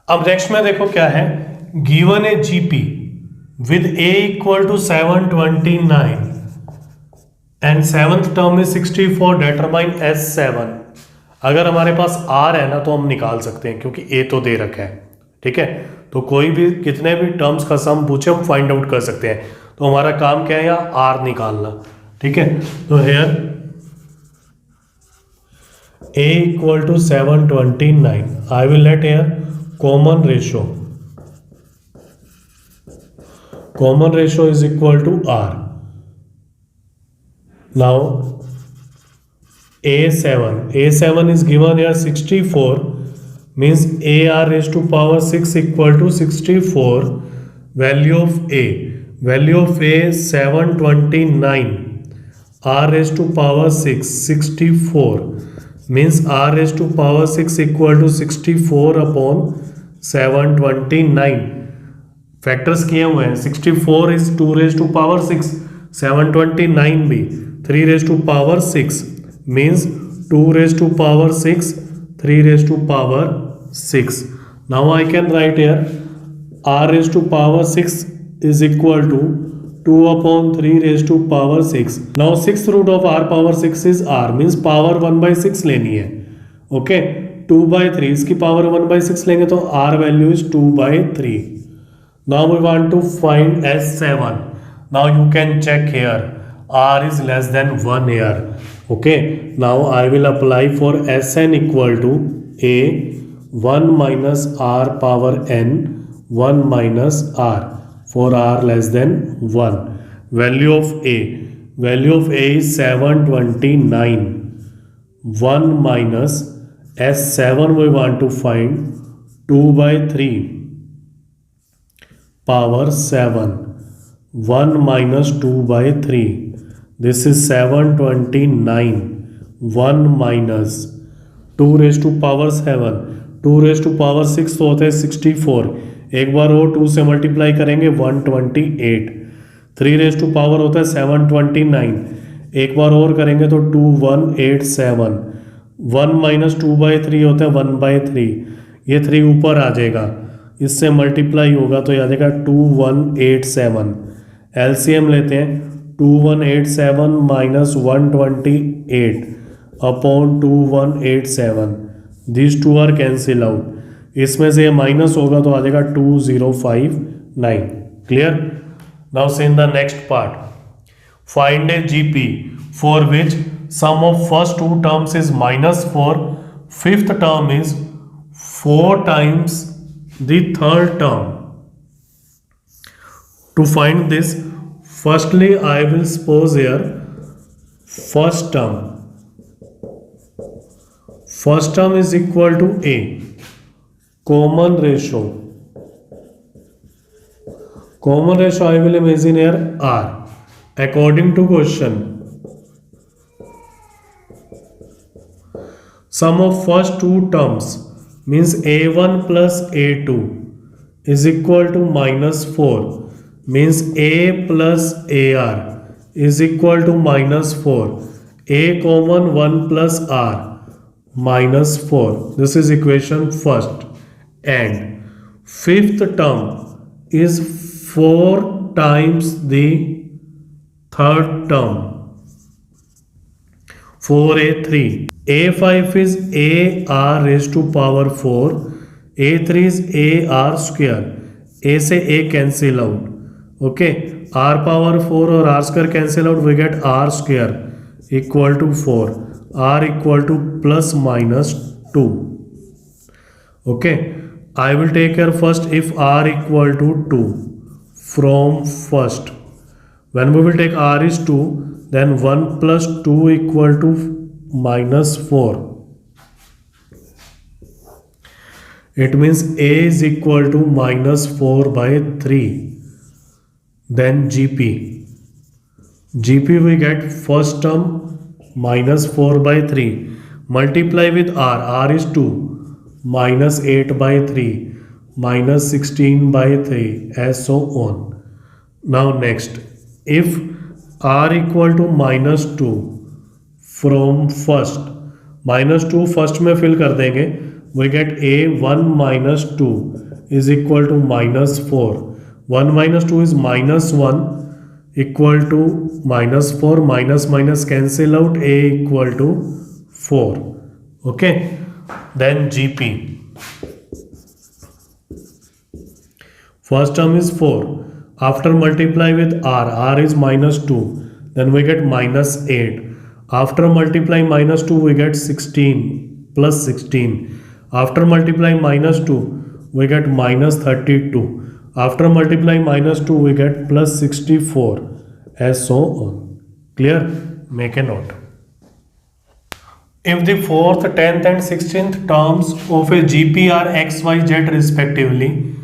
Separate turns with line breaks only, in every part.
अब नेक्स्ट में देखो क्या है, given a GP with a equal to 729 and seventh term is 64, determine S7। अगर हमारे पास आर है ना तो हम निकाल सकते हैं क्योंकि ए तो दे रखा है, ठीक है। तो कोई भी कितने भी टर्म्स का सम पूछे हम फाइंड आउट कर सकते हैं। तो हमारा काम क्या है, यहाँ आर निकालना, ठीक है। तो hair a equal to 729, I will let here common ratio is equal to r. Now a7 is given here 64, means ar raised to power 6 equal to 64. Value of a 729, r raised to power 6 64, means r raised to power 6 equal to 64 upon 729. Factors किए हुए हैं, 64 is 2 raised to power 6, 729 भी 3 raised to power 6, means 2 raised to power 6, 3 raised to power 6. Now I can write here r raised to power 6 is equal to 2 upon 3 raised to power 6. Now 6th root of r power 6 is r, means power 1/6 लेनी है, okay. 2/3 इसकी power 1/6 लेंगे तो r value is 2/3. Now we want to find S7. Now you can check here, r is less than 1 here, okay. Now I will apply for Sn equal to a 1 minus r power n 1 minus r for r less than 1. Value of a is 729. 1 minus S7 we want to find 2/3 power 7. 1 minus 2/3, this is 729. 1 minus 2 raised to power 7, 2 raised to power 6 तो होता है 64, एक बार और 2 से multiply करेंगे 128. 3 raised to power होता है 729, एक बार और करेंगे तो 2187. 1 minus 2/3 होता है 1/3, ये 3 ऊपर आ जाएगा, इससे मल्टीप्लाई होगा तो आ जाएगा 2187. एलसीएम लेते हैं, 2187 minus 128 upon 2187, this two are cancel out, इसमें से माइनस होगा तो आ जाएगा 2059. Clear? Now so in the next part, find a GP for which sum of first 2 terms is -4, fifth term is 4 times the third term. To find this, firstly I will suppose here first term is equal to a, common ratio I will imagine here r. According to question, sum of first 2 terms means a1 plus a2 is equal to -4, means a plus ar is equal to -4, a common 1 plus r -4. This is equation first. And fifth term is 4 times the third term, 4a3. a5 is ar raised to power 4, a3 is ar square, a से a cancel out, okay. r power 4 और r square cancel out, we get r square equal to 4, r equal to plus minus 2, okay. I will take here first if r equal to 2 from first. When we will take r is 2, then 1 plus 2 equal to -4. It means a is equal to -4/3. Then GP we get first term -4/3, multiply with r is 2, -8/3, -16/3, as so on. Now next, if r equal to -2 from first, -2 first में fill कर देंगे we get a 1 minus 2 is equal to minus 4. 1 minus 2 is minus 1 equal to minus 4. Minus minus cancel out, a equal to 4. Okay, then GP. First term is 4. After multiply with r is minus 2. Then we get minus 8. After multiply minus 2, we get 16 plus 16. After multiply minus 2, we get minus 32. After multiply minus 2, we get plus 64, as so on. Clear? Make a note. If the 4th, 10th and 16th terms of a GP are x, y, z respectively,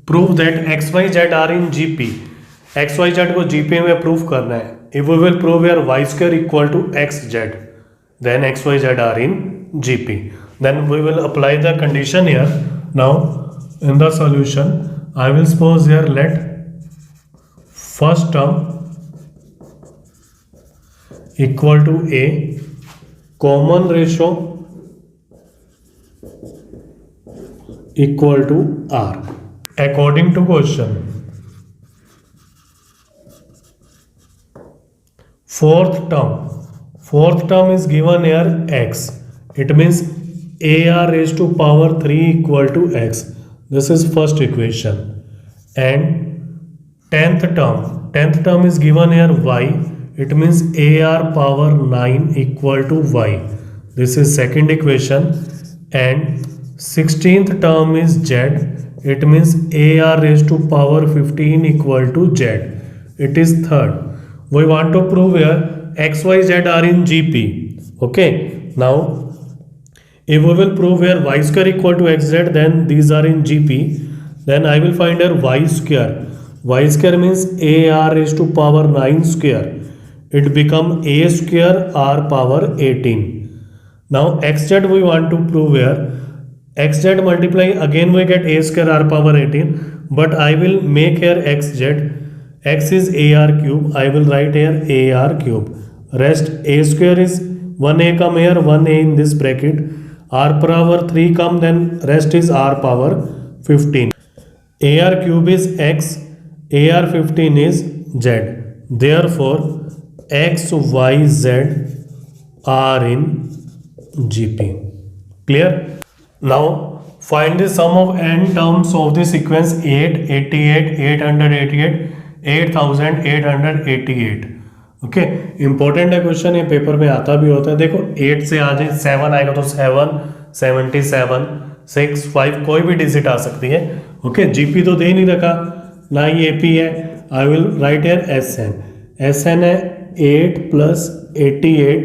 prove that x, y, z are in GP. x, y, z को GP में prove करना है. If we will prove here y square equal to x, z, then x, y, z are in GP. Then we will apply the condition here. Now in the solution, I will suppose here let first term equal to a, common ratio equal to r. According to question, fourth term is given here x. It means ar raised to power 3 equal to x. This is first equation. And 10th term is given here y. It means ar power 9 equal to y. This is second equation. And 16th term is z. It means ar raised to power 15 equal to z. It is third. We want to prove here x, y, z are in GP. Okay. Now, if we will prove here y square equal to xz, then these are in GP. Then I will find here y square. Y square means ar raised to power 9 square. It become a square r power 18. Now xz we want to prove here. Xz multiply, again we get a square r power 18. But I will make here xz. X is ar cube. I will write here ar cube. Rest a square is 1a come here, 1a in this bracket. R power 3 come, then rest is r power 15. Ar cube is x, ar 15 is z. Therefore, x, y, z are in GP. Clear? Now, find the sum of n terms of the sequence 8, 88, 888, 8888. Okay, important है question, ये paper में आता भी होता है. देखो 8 से आ जाए 7 आएगा तो 7, 77, 6, 5 कोई भी डिजिट आ सकती है. ओके, जीपी तो दे नहीं रखा, ना ही एपी है. I will write here S n. S n है 8 plus 88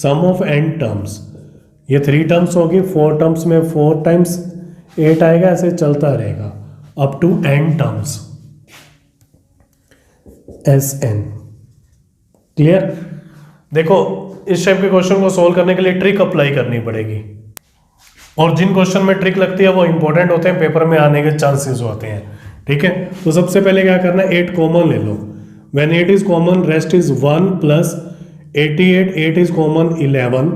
sum of n terms. ये 3 टर्म्स होगी, 4 टर्म्स में 4 टाइम्स 8 आएगा, ऐसे चलता रहेगा up to n terms. S n. Clear? देखो इस टाइप के क्वेश्चन को सोल्व करने के लिए ट्रिक अप्लाई करनी पड़ेगी, और जिन क्वेश्चन में ट्रिक लगती है वो इंपॉर्टेंट होते हैं, पेपर में आने के चांसेस होते हैं. ठीक है, तो सबसे पहले क्या करना है, 8 कॉमन ले लो. When 8 is common, rest is 1 plus 88. 8 is common 11.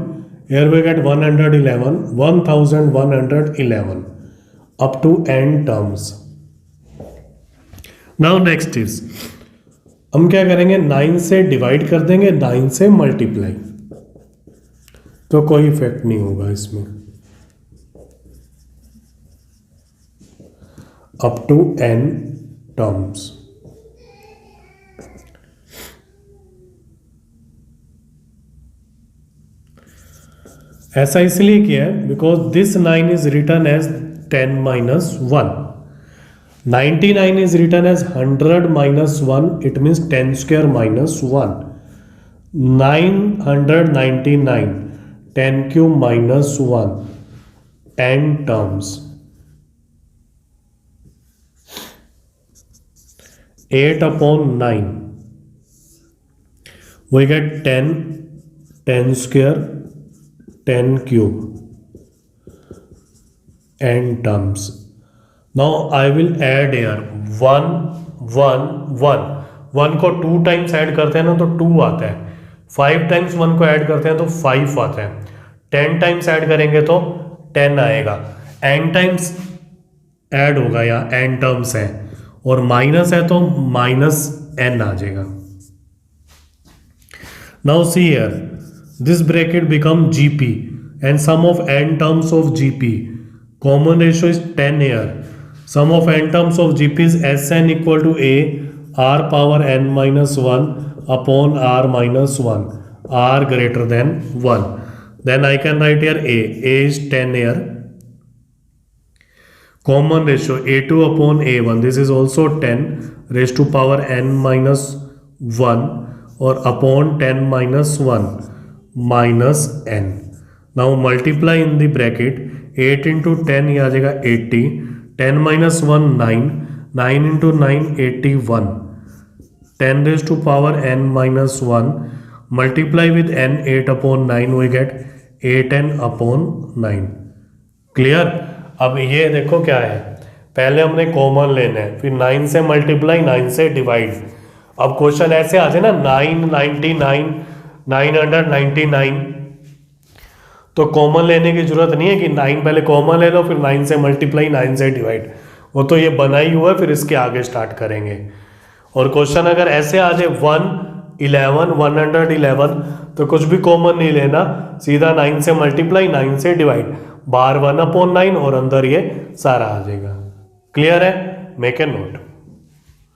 Here we get 111, 1111 up to n terms. Now next is, हम क्या करेंगे, 9 से डिवाइड कर देंगे, 9 से मल्टीप्लाई, तो कोई इफेक्ट नहीं होगा इसमें. Up to n terms. ऐसा इसलिए किया है because this 9 is written as 10 minus 1. 99 is written as 100 minus 1. It means 10 square minus 1. 999, 10 cube minus 1. 10 terms. 8 upon 9. We get 10, 10 square, 10 cube. N terms. Now I will add here 1 1 1. 1 को 2 times add करते हैं ना तो 2 आता है. 5 times 1 को add करते हैं तो 5 आता है. 10 टाइम्स ऐड करेंगे तो 10 आएगा. n टाइम्स ऐड होगा, या n टर्म्स है और माइनस है तो माइनस n आ जाएगा. Now see here, this bracket become GP and sum of n terms of GP. Common ratio is 10 here. Sum of n terms of GP is Sn equal to A r power n minus 1 upon r minus 1, r greater than 1. Then I can write here A is 10 here. Common ratio A2 upon A1, this is also 10 raised to power n minus 1 or upon 10 minus 1 minus n. Now multiply in the bracket, 8 into 10 ये आ जाएगा 80, 10 minus 1 9, 9 into 9 81, 10 raised to power n minus 1, multiply with n 8 upon 9 we get 8n upon 9. Clear? अब ये देखो क्या है, पहले हमने common लेना है, फिर 9 से मल्टीप्लाई 9 से डिवाइड. अब क्वेश्चन ऐसे आ जाए ना 999 999, तो कॉमन लेने की जरूरत नहीं है कि 9 पहले कॉमन ले लो फिर 9 से मल्टीप्लाई 9 से डिवाइड, वो तो ये बना ही हुआ है, फिर इसके आगे स्टार्ट करेंगे. और क्वेश्चन अगर ऐसे आ जाए 111 तो कुछ भी कॉमन नहीं लेना, सीधा 9 से मल्टीप्लाई 9 से डिवाइड, बाहर 1/9 और अंदर ये सारा आ जाएगा. क्लियर है? Make a note.